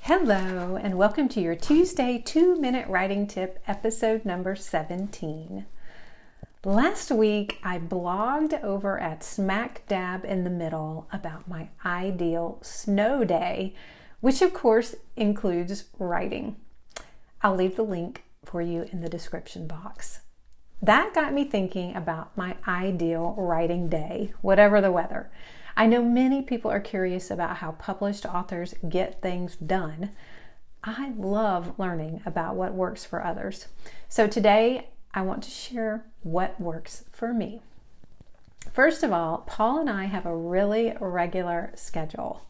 Hello, and welcome to your Tuesday 2-Minute Writing Tip, episode number 17. Last week, I blogged over at smack dab in the middle about my ideal snow day, which of course includes writing. I'll leave the link for you in the description box. That got me thinking about my ideal writing day, whatever the weather. I know many people are curious about how published authors get things done. I love learning about what works for others. So today I want to share what works for me. First of all, Paul and I have a really regular schedule.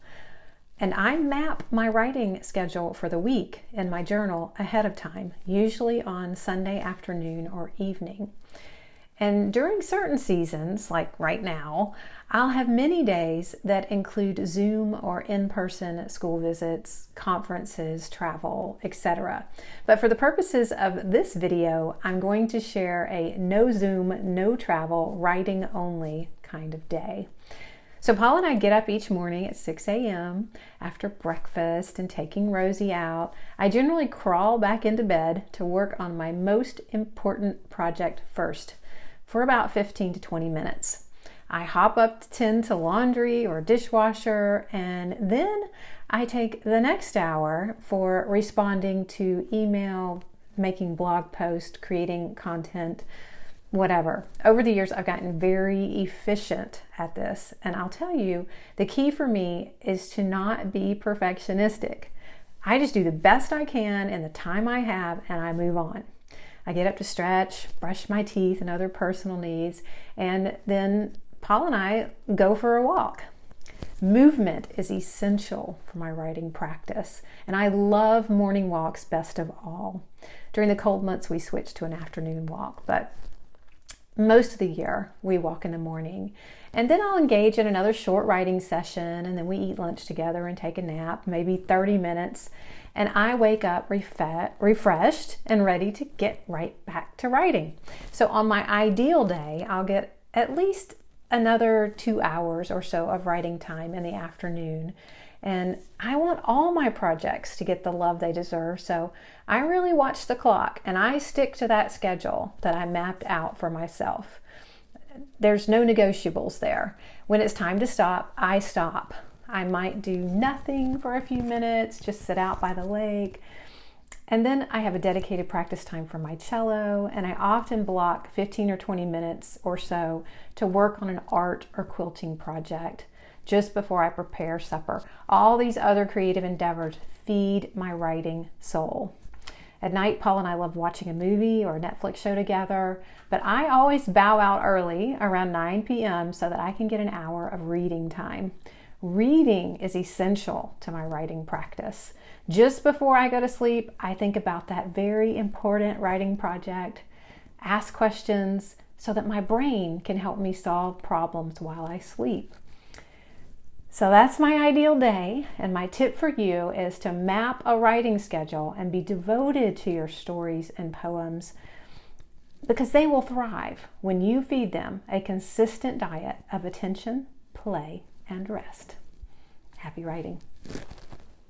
And I map my writing schedule for the week in my journal ahead of time, usually on Sunday afternoon or evening. And during certain seasons, like right now, I'll have many days that include Zoom or in-person school visits, conferences, travel, etc. But for the purposes of this video, I'm going to share a no Zoom, no travel, writing only kind of day. So Paul and I get up each morning at 6 a.m. after breakfast and taking Rosie out. I generally crawl back into bed to work on my most important project first for about 15 to 20 minutes. I hop up to tend to laundry or dishwasher, and then I take the next hour for responding to email, making blog posts, creating content, whatever. Over the years, I've gotten very efficient at this, and I'll tell you, the key for me is to not be perfectionistic. I just do the best I can in the time I have, and I move on. I get up to stretch, brush my teeth and other personal needs, and then Paul and I go for a walk. Movement is essential for my writing practice, and I love morning walks best of all. During the cold months, we switch to an afternoon walk, but most of the year we walk in the morning. And then I'll engage in another short writing session, and then we eat lunch together and take a nap, maybe 30 minutes. And I wake up refreshed and ready to get right back to writing. So on my ideal day, I'll get at least another 2 hours or so of writing time in the afternoon. And I want all my projects to get the love they deserve, so I really watch the clock and I stick to that schedule that I mapped out for myself. There's no negotiables there. When it's time to stop, I stop. I might do nothing for a few minutes, just sit out by the lake. And then I have a dedicated practice time for my cello, and I often block 15 or 20 minutes or so to work on an art or quilting project just before I prepare supper. All these other creative endeavors feed my writing soul. At night, Paul and I love watching a movie or a Netflix show together, but I always bow out early around 9 p.m. so that I can get an hour of reading time. Reading is essential to my writing practice. Just before I go to sleep, I think about that very important writing project, ask questions so that my brain can help me solve problems while I sleep. So that's my ideal day, and my tip for you is to map a writing schedule and be devoted to your stories and poems, because they will thrive when you feed them a consistent diet of attention, play, and rest. Happy writing.